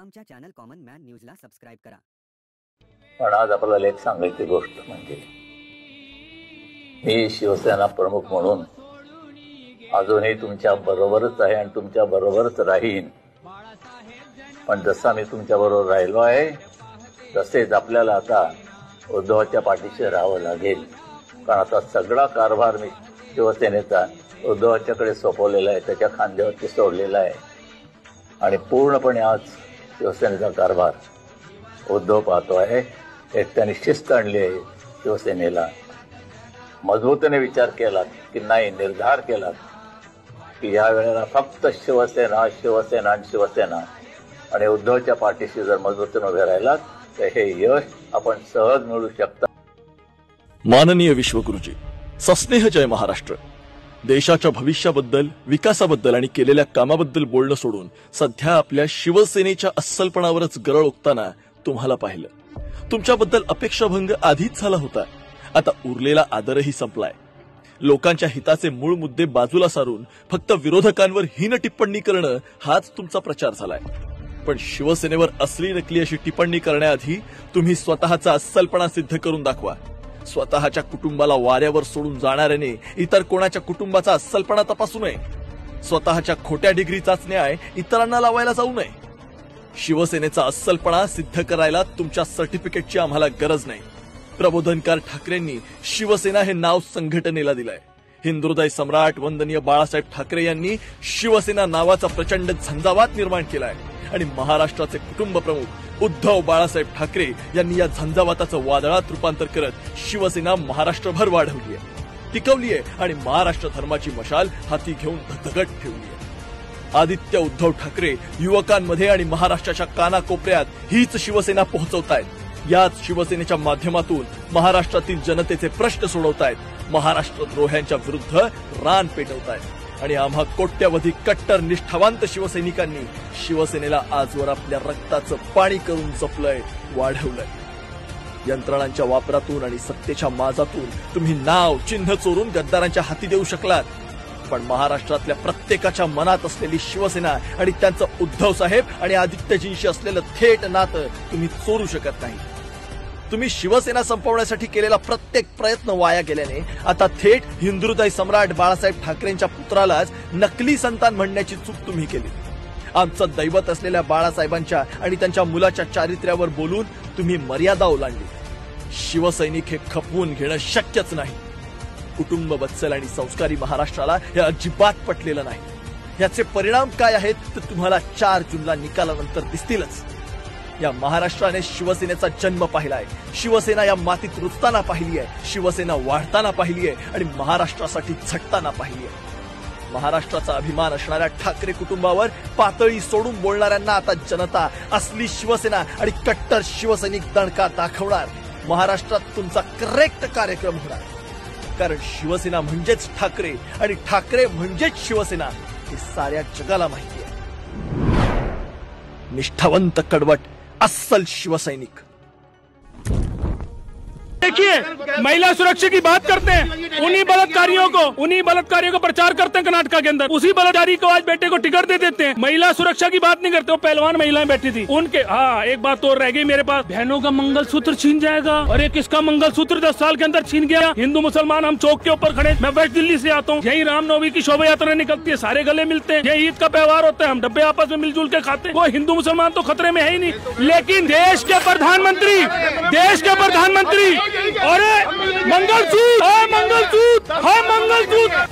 आमच्या channel common man न्यूजला subscribe करा। पण आज आपल्याला एक सांगायची गोष्ट म्हणजे मी शिवसेना प्रमुख म्हणून अजूनही तुमच्या बरोबरच आहे आणि तुमच्या बरोबरच राहीन। पण जसा मी तुमच्या बरोबर राहिलो आहे तसेच आपल्याला आता उद्धवाच्या पाठीशी राहावं लागेल, कारण आता सगळा कारभार मी शिवसेनेचा उद्धवाच्याकडे सोपवलेला आहे, त्याच्या खांद्यावरती सोडलेला आहे आणि पूर्णपणे आज शिवसेनेचा कारभार उद्धव पाहतो आहे। एक त्यांनी शिस्त आणली आहे शिवसेनेला, मजबूतीने विचार केला की नाही, निर्धार केला की या वेळेला फक्त शिवसेना शिवसेना आणि शिवसेना आणि उद्धवच्या पाठीशी जर मजबूतीने उभे राहिलात तर हे यश आपण सहज मिळू शकता। माननीय विश्वगुरुजी, सस्नेह जय महाराष्ट्र। देशाच्या भविष्याबद्दल, विकासाबद्दल आणि केलेल्या कामाबद्दल बोलणं सोडून सध्या आपल्या शिवसेनेच्या अस्सलपणावरच गरळ ओकताना तुम्हाला पाहिलं। तुमच्याबद्दल अपेक्षाभंग आधीच झाला होता, आता उरलेला आदरही संपलाय। लोकांच्या हिताचे मूळ मुद्दे बाजूला सारून फक्त विरोधकांवर हीन टिप्पणी करणं हाच तुमचा प्रचार झालाय। पण शिवसेनेवर असली नकली अशी टिप्पणी करण्याआधी तुम्ही स्वतःचा अस्सलपणा सिद्ध करून दाखवा। स्वतःच्या कुटुंबाला वाऱ्यावर सोडून जाणाऱ्याने इतर कोणाच्या कुटुंबाचा अस्सलपणा तपासू नये। स्वतःच्या खोट्या डिग्री चाचण्या इतरांना लावायला जाऊ नये। शिवसेनेचा अस्सलपणा सिद्ध करायला तुमच्या सर्टिफिकेटची आम्हाला गरज नाही। प्रबोधनकार ठाकरेंनी शिवसेना हे नाव संघटनेला दिलंय। हिंदुहृदय सम्राट वंदनीय बाळासाहेब ठाकरे यांनी शिवसेना नावाचा प्रचंड झंझावात निर्माण केलाय आणि महाराष्ट्राचे कुटुंब प्रमुख उद्धव बाळासाहेब ठाकरे यांनी या झंझावाताचं वादळात रूपांतर करत शिवसेना महाराष्ट्रभर वाढवली आहे, टिकवली आहे आणि महाराष्ट्र धर्माची मशाल हाती घेऊन धगधगट ठेवली आहे। आदित्य उद्धव ठाकरे युवकांमध्ये आणि महाराष्ट्राच्या कानाकोपऱ्यात हीच शिवसेना पोहोचवतायत। याच शिवसेनेच्या माध्यमातून महाराष्ट्रातील जनतेचे प्रश्न सोडवतायत, महाराष्ट्र द्रोह्यांच्या विरुद्ध रान पेटवतायत आणि आम्हा कोट्यवधी कट्टर निष्ठावंत शिवसैनिकांनी शिवसेनेला आजवर आपल्या रक्ताचं पाणी करून जपलंय, वाढवलंय। यंत्रणांच्या वापरातून आणि सत्तेच्या माजातून तुम्ही नाव चिन्ह चोरून गद्दारांच्या हाती देऊ शकलात, पण महाराष्ट्रातल्या प्रत्येकाच्या मनात असलेली शिवसेना आणि त्यांचं उद्धव साहेब आणि आदित्यजींशी असलेलं थेट नातं तुम्ही चोरू शकत नाही। तुम्ही शिवसेना संपवण्यासाठी केलेला प्रत्येक प्रयत्न वाया गेल्याने आता थेट हिंदुहृदय सम्राट बाळासाहेब ठाकरेंच्या पुत्रालाच नकली संतान म्हणण्याची चूक तुम्ही केली। आमचं दैवत असलेल्या बाळासाहेबांच्या आणि त्यांच्या मुलाच्या चारित्र्यावर बोलून तुम्ही मर्यादा ओलांडली। शिवसैनिक हे खपवून घेणं शक्यच नाही। कुटुंब बत्सल आणि संस्कारी महाराष्ट्राला हे अजिबात पटलेलं नाही। याचे परिणाम काय आहेत ते तुम्हाला 4 जूनला निकालानंतर दिसतीलच। या महाराष्ट्राने शिवसेनेचा जन्म पाहिलाय, शिवसेना या मातीत रुजताना पाहिली आहे, शिवसेना वाढताना पाहिली आहे आणि महाराष्ट्रासाठी झटताना पाहिली आहे। महाराष्ट्राचा अभिमान असणाऱ्या ठाकरे कुटुंबावर पातळी सोडून बोलणाऱ्यांना आता जनता असली शिवसेना आणि कट्टर शिवसैनिक दणका दाखवणार। महाराष्ट्रात तुमचा करेक्ट कार्यक्रम होणार, कारण शिवसेना म्हणजेच ठाकरे आणि ठाकरे म्हणजेच शिवसेना हे साऱ्या जगाला माहिती आहे। निष्ठावंत, कडवट, अस्सल शिवसैनिक। देखिए, महिला सुरक्षा की बात करते हैं, उन्हीं बलात्कारियों को प्रचार करते हैं कर्नाटक के अंदर। उसी बलात्कारी को आज बेटे को टिकट दे देते हैं। महिला सुरक्षा की बात नहीं करते। वो पहलवान महिलाएं बैठी थी उनके, हाँ एक बात और रह गई मेरे पास, बहनों का मंगलसूत्र छीन जाएगा। और एक किसका मंगलसूत्र 10 साल के अंदर छीन गया। हिंदू मुसलमान हम चौक के ऊपर खड़े, मैं वेस्ट दिल्ली से आता हूँ, यही रामनवमी की शोभा यात्रा निकलती है, सारे गले मिलते हैं, ये ईद का त्योहार होता है, हम डब्बे आपस में मिलजुल के खाते हैं। वो हिंदू मुसलमान तो खतरे में है ही नहीं, लेकिन देश के प्रधानमंत्री और मंगलसूत्र, मंगलसूत्र।